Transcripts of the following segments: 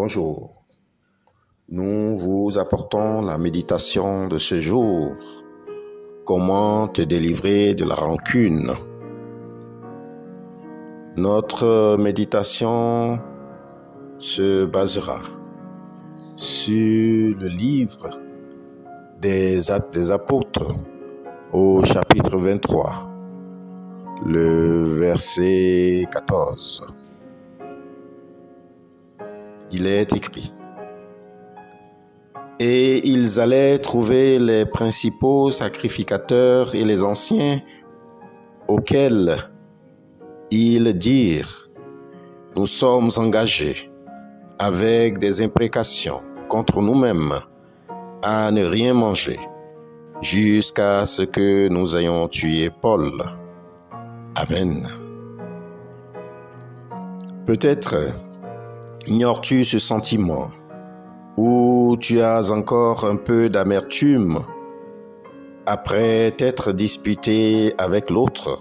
Bonjour, nous vous apportons la méditation de ce jour. Comment te délivrer de la rancune? Notre méditation se basera sur le livre des Actes des Apôtres au chapitre 23, le verset 14. Il est écrit: Et ils allaient trouver les principaux sacrificateurs et les anciens, auxquels ils dirent: Nous sommes engagés avec des imprécations contre nous-mêmes à ne rien manger, jusqu'à ce que nous ayons tué Paul. Amen. Peut-être ignores-tu ce sentiment où tu as encore un peu d'amertume après t'être disputé avec l'autre,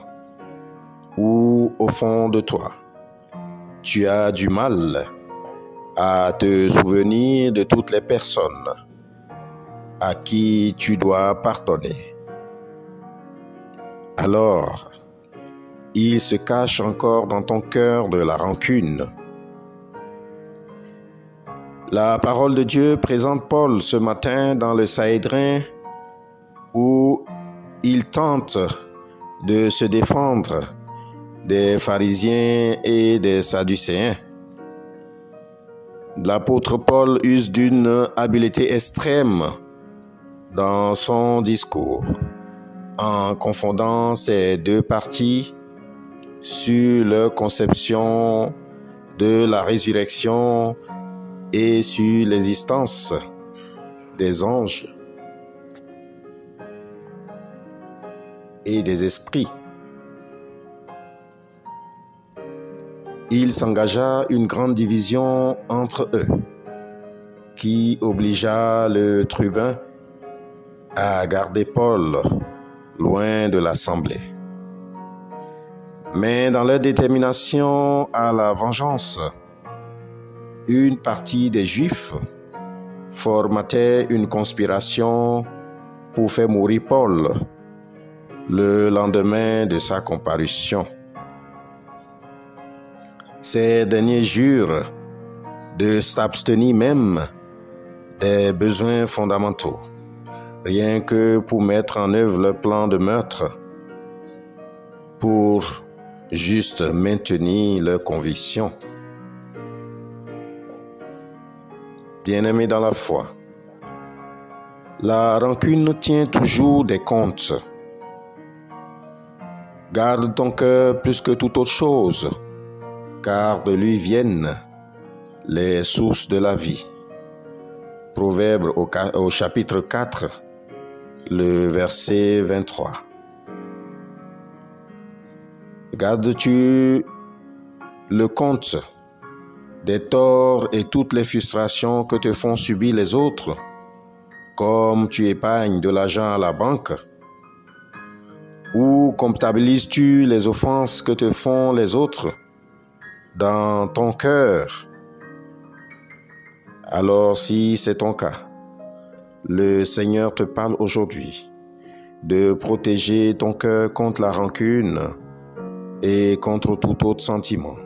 ou au fond de toi, tu as du mal à te souvenir de toutes les personnes à qui tu dois pardonner. Alors, il se cache encore dans ton cœur de la rancune. La parole de Dieu présente Paul ce matin dans le Sanhédrin où il tente de se défendre des pharisiens et des sadducéens. L'apôtre Paul use d'une habileté extrême dans son discours, en confondant ces deux parties sur leur conception de la résurrection et sur l'existence des anges et des esprits. Il s'engagea une grande division entre eux, qui obligea le tribun à garder Paul loin de l'assemblée. Mais dans leur détermination à la vengeance, une partie des Juifs formatait une conspiration pour faire mourir Paul le lendemain de sa comparution. Ces derniers jurent de s'abstenir même des besoins fondamentaux, rien que pour mettre en œuvre le plan de meurtre, pour juste maintenir leurs convictions. Bien-aimés dans la foi, la rancune tient toujours des comptes. Garde ton cœur plus que toute autre chose, car de lui viennent les sources de la vie. Proverbe au chapitre 4, le verset 23. Gardes-tu le compte des torts et toutes les frustrations que te font subir les autres, comme tu épargnes de l'argent à la banque? Ou comptabilises-tu les offenses que te font les autres dans ton cœur? Alors, si c'est ton cas, le Seigneur te parle aujourd'hui de protéger ton cœur contre la rancune et contre tout autre sentiment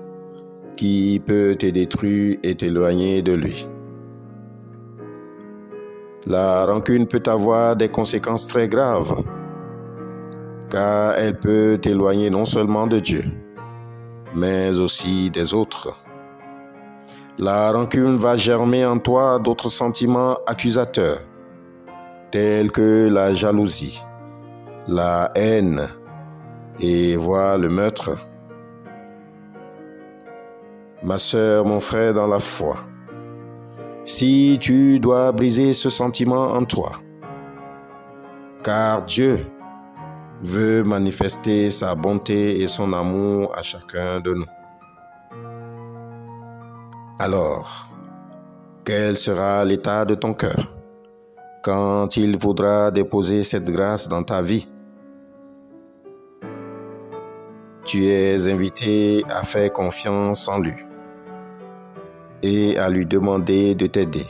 qui peut te détruire et t'éloigner de lui. La rancune peut avoir des conséquences très graves, car elle peut t'éloigner non seulement de Dieu, mais aussi des autres. La rancune va germer en toi d'autres sentiments accusateurs, tels que la jalousie, la haine et voire le meurtre. Ma sœur, mon frère dans la foi, si tu dois briser ce sentiment en toi, car Dieu veut manifester sa bonté et son amour à chacun de nous. Alors, quel sera l'état de ton cœur quand il voudra déposer cette grâce dans ta vie? Tu es invité à faire confiance en lui. et à lui demander de t'aider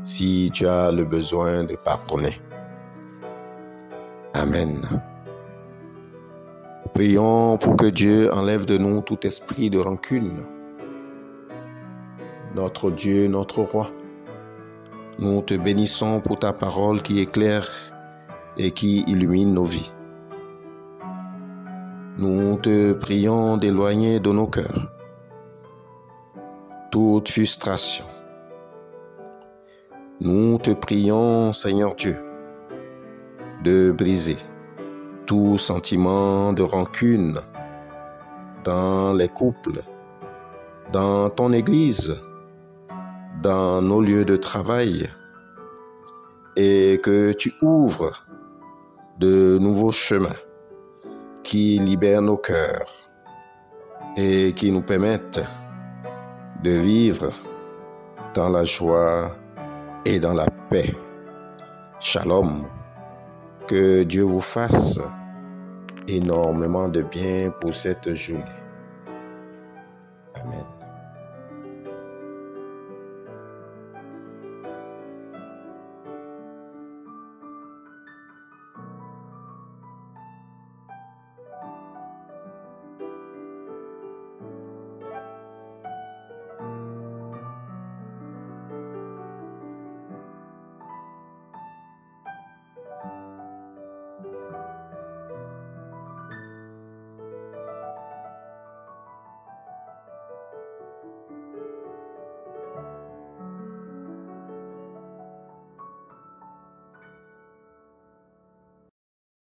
si tu as le besoin de pardonner. Amen. Prions pour que Dieu enlève de nous tout esprit de rancune. Notre Dieu, notre Roi, nous te bénissons pour ta parole qui éclaire et qui illumine nos vies. Nous te prions d'éloigner de nos cœurs toute frustration. Nous te prions, Seigneur Dieu, de briser tout sentiment de rancune dans les couples, dans ton Église, dans nos lieux de travail, et que tu ouvres de nouveaux chemins qui libèrent nos cœurs et qui nous permettent de vivre dans la joie et dans la paix. Shalom. Que Dieu vous fasse énormément de bien pour cette journée. Amen.